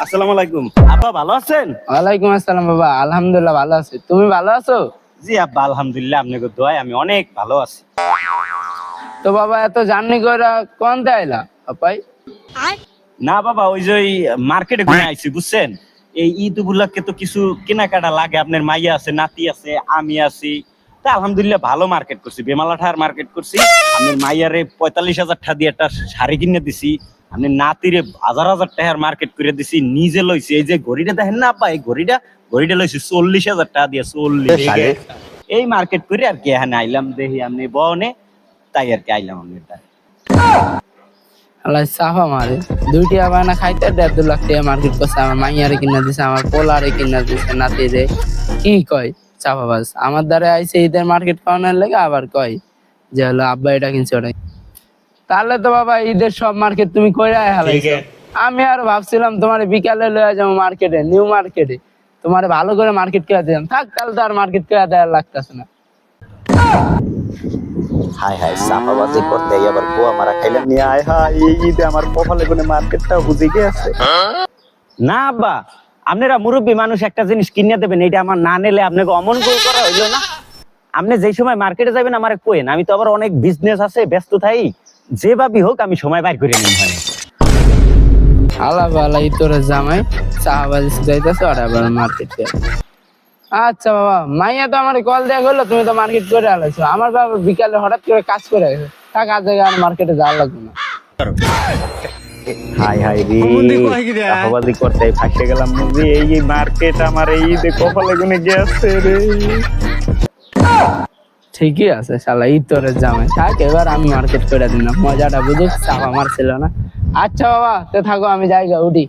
আসসালামু আলাইকুম। আব্বা ভালো আছেন? ওয়ালাইকুম আসসালাম বাবা, আলহামদুলিল্লাহ ভালো আছি। তুমি ভালো আছো? জি আব্বা, আলহামদুলিল্লাহ আপনাকে দোয়ায় আমি অনেক ভালো আছি। তো বাবা এত জার্নি করে কোন আইলা পাপাই? না বাবা, ওই যে মার্কেটে ঘুরে আইছি বুঝছেন। এই ঈদ উপলক্ষে তো কিছু কেনাকাটা লাগে, আপনার মাইয়া আছে, নাতি আছে, আমি আছি। তা আলহামদুলিল্লাহ ভালো মার্কেট করছি, বেমালা ঠার মার্কেট করছি। আপনার মাইয়ারে 45,000 টাকা দিয়ে একটা শাড়ি কিনে দিছি। আপনি নাতিরে হাজার হাজার টাকার মার্কেট করে দিছি, নিজে লইছি। এই যে ঘড়িটা দেখেন না আপা, এই ঘড়িটা লইছি 40,000 টাকা দিয়ে। 40 এই মার্কেট করে আর কি এখানে আইলাম, দেখি আপনি বনে, তাই আর কি আইলাম আমি। আল্লাহ সাফা মারে দুইটি আবার না খাইতে 1.5 লাখ টাকা মার্কেট করছে। আমার মাইয়ারে কিনা দিছে, আমার পোলারে কিনা দিছে, নাতি রে। কি কয় চাপাবাজ আমার দ্বারা আইছে ঈদের মার্কেট করানোর লেগে, আবার কয় যে হলো আব্বা এটা কিনছে ওটা। তাহলে তো বাবা ঈদের সব মার্কেট তুমি কইরা হালাইছো। আমি আর ভাবছিলাম তোমার বিকালে লয়ে যাবো মার্কেটে, নিউ মার্কেটে, তোমার ভালো করে মার্কেট করে দিলাম। থাক, তাহলে তো আর মার্কেট করে দেওয়ার লাগতেছে না। হাই হাই, সাফাবাজি করতে আবার পোয়া মারা খাইলাম নিয়ে। আয় হাই, এই ঈদে আমার কপালে কোনে মার্কেটটা বুঝে গেছে। না আব্বা, আপনারা মুরব্বী মানুষ একটা জিনিস কিনে দেবেন, এটা আমার না নিলে আপনাকে অমন গোল করা হইলো না। আপনি যেই সময় মার্কেটে যাবেন আমারে কোয়েন, আমি তো আবার অনেক বিজনেস আছে, ব্যস্ত থাই। যেভাবে হোক আমি সময় বাইর করে নিই। মানে আলা বালা তোর জামাই চাহাবাজি যাইতেছে আর আবার মার্কেট করে। আচ্ছা বাবা, মাইয়া তো আমার কল দেয়া গেলো, তুমি তো মার্কেট করে আলাইছো। আমার বাবা বিকালে হঠাৎ করে কাজ করে গেছে, থাক আজ আর মার্কেটে যাওয়া লাগবে না। হাই হাই রে, সাফাবাজি করতে ফাঁসে গেলাম বুঝি। এই মার্কেট আমার এই ঈদে কপালে কোনে গেছে রে। ঠিকই আছে শালা তোর জামাই, থাক এবার আমি মার্কেট করে দিলাম, মজাটা বুঝুক, চাপ আমার ছিল না। আচ্ছা বাবা, তো থাকো, আমি যাই গা, উঠি।